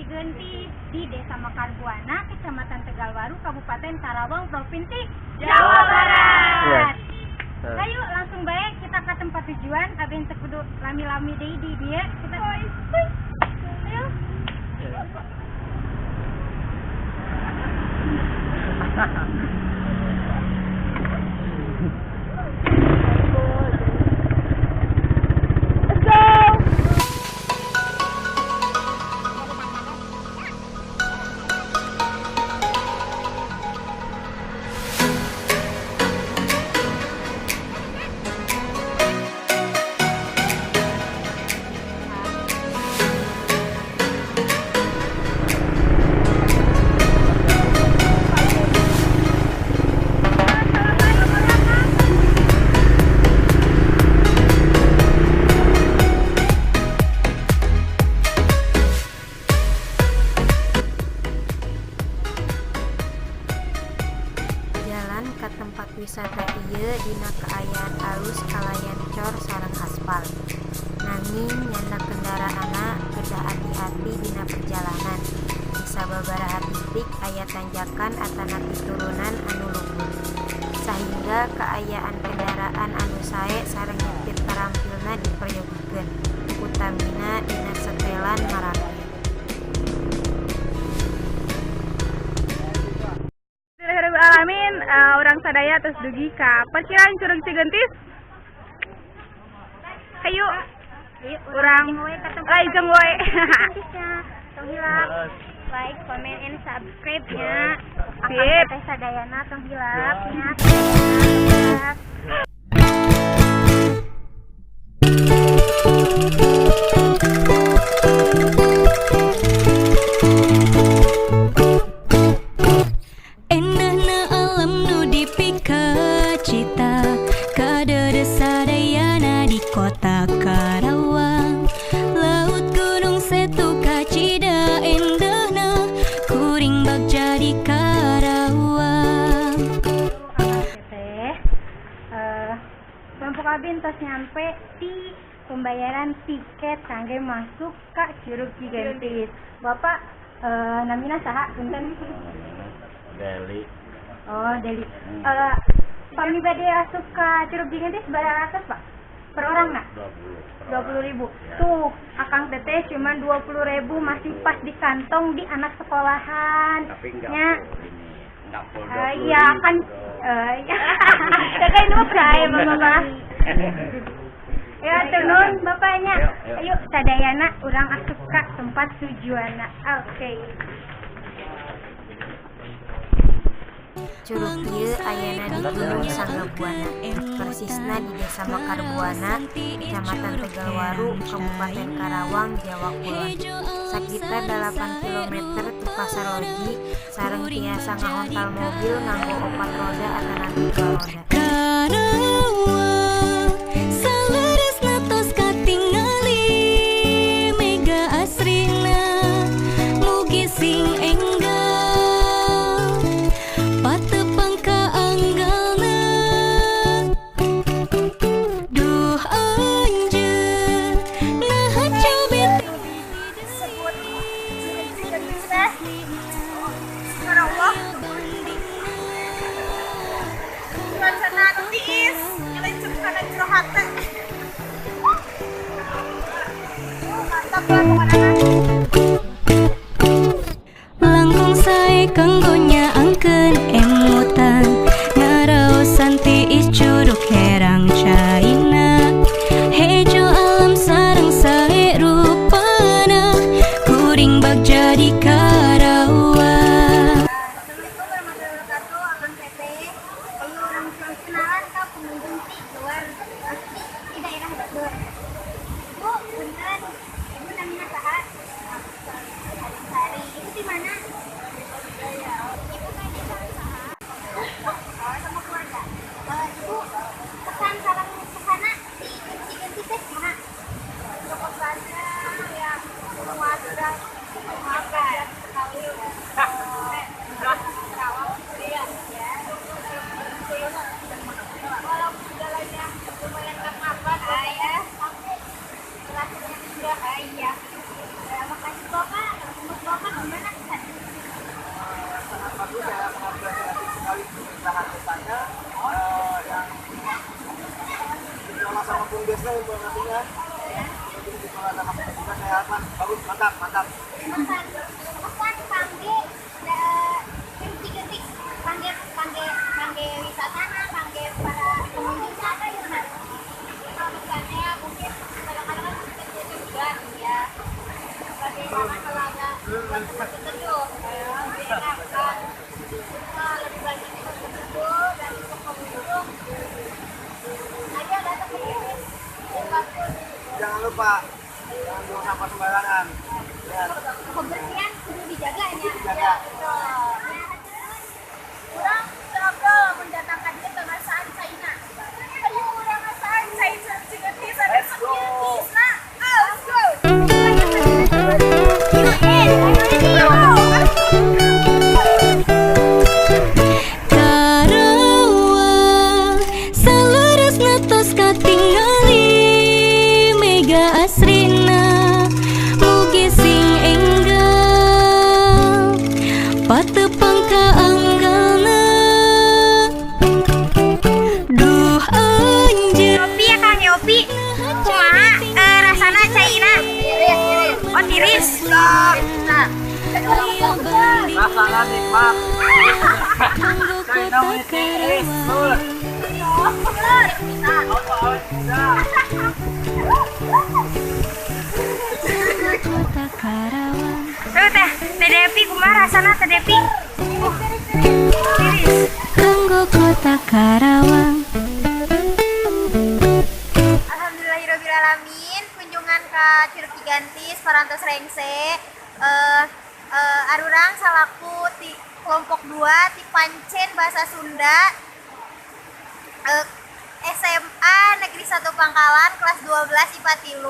Cigentis di Desa Mekarbuana, Kecamatan Tegalwaru, Kabupaten Karawang, Provinsi Jawa Barat. Ayo langsung baik kita ke tempat tujuan. Abin tekudu lami-lami deui di dia. Kita ayo. Ke tempat wisata ieu dina kaayaan alus kalayan cor sareng aspal. Nanging nyana kendaraana kedah hati-hati dina perjalanan. Di sababaraha titik aya tanjakan atana piturunan anu luhur. Sahingga kaayaan kendaraan anu sae sareng nyetir tarampilna diperyogikeun. Utamina dina setelan Marawi. Alamin orang sadaya terus dugi ka parkiran Curug Cigentis. Ayo urang laijeng we. Tong hilap like, comment, and subscribe nya. Sip. Teh sadayana tong hilap nya. Kota Karawang, laut gunung setu kacida endahna, kuring bagja di Karawang. Kelompok abin tos nyampe di pembayaran tiket kangge masuk ke Curug Cigentis. Bapak namina saha punten? Deli. Oh, Deli. Kami bade asup ke Curug Cigentis baratus, Pak? Per orang nak? 20.000. Tuh, akang teteh cuma 20.000 masih pas di kantong di anak sekolahan. Tapi enggak full 20.000. Iya kan, ya kan itu percaya mama. Ya tenun bapaknya. Ayo sadayana urang asup ka tempat tujuanna. Oke. Curug ieu ayana di Gunung Sanggabuana, persisna di Desa Mekarbuana, Kecamatan Tegalwaru, Kabupaten Karawang, Jawa Kulon. Sakitar 8 km ti Pasar Loji, sareng tiasa ngahontal mobil nganggo 4 roda atana 3 roda. Karawang, salaresna tos katingali, mega asrina, mugi sing enggal. Langkung sae kanggo nyaangkeun emutan, ngaraosan tiis curug herang caina, hejo alam sareng sae rupana, kuring bagja di Karawang. Assalamualaikum warahmatullahi wabarakatuh. Akang teteh, ayo urang kenalan ka pengunjung di luar asli di daerah Bogor. Bu, punten. Ibu namanya saha? Sari. Ibu di mana? Ibu kan di saha? Oh, sama keluarga. Ibu pesan sareng kesana di Cigentis teh mana? Untuk pesannya ya semua sudah maafkan. Mantap. Pesan pangge Cigentis, pangge wisatana, pangge para pengunjung wisata ya Mas. Pesannya mungkin kadang-kadang kan juga ya. Bagaimana kalau ada tertentu, lebih enak kan? Lebih banyak tertentu dan untuk pengunjung. Ayo datang ke sini. Jangan lupa jangan buang sampah sembarangan. Ya. Kebersihan kudu dijaga ya. Dijaga. Urang terobdol mendatangkan dia ke ngasaan China. Ayo urang ngasaan China Cigentis ada Let's go. Cigentis nah. Let's go. Karawang selurus ngetos katingali mega asrina mugi sing enggal patepang kaanggalna duh anjeun Yopi ya Kang Yopi. Kumaha rasana China? Oh tiris. Rasanya nikmat. kanggo China kota tiris. kota Karawang. Teh Depi kumaha rasana Teh Depi? Tiris. Kanggo kota Karawang. Alhamdulillahirobbilalamin, kunjungan ke Curug Cigentis Parantos Rengse. Arurang salaku ti kelompok 2 ti Pancen bahasa Sunda. SMA Negeri 1 Pangkalan kelas 12 IPA 3.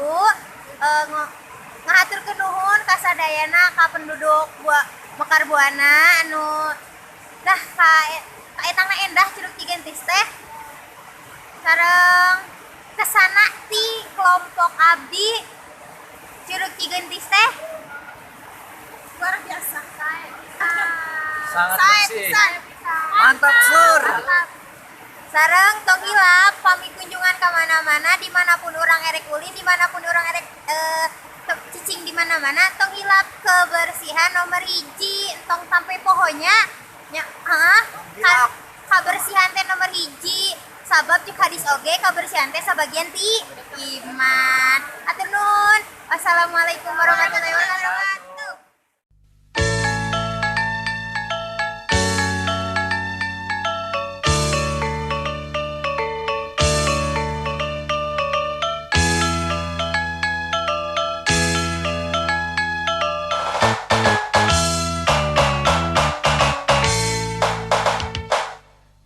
Ngahaturkeun nuhun ka sadayana ka penduduk Mekar Buana anu dah ka etangna endah Curug Cigentis teh. Sareng kesana ti kelompok abdi Curug Cigentis teh luar biasa Sangat bersih. Mantap, Sur. Sareng tong hilap pami kunjungan ke mana-mana dimanapun orang erek ulin dimanapun orang erek cicing di mana-mana tong hilap kebersihan nomor hiji tong sampai pohonnya nya kabersihan teh nomor hiji sabab cek hadis oge kabersihan teh sabagian ti iman. Atur nuhun. Wassalamualaikum warahmatullahi wabarakatuh.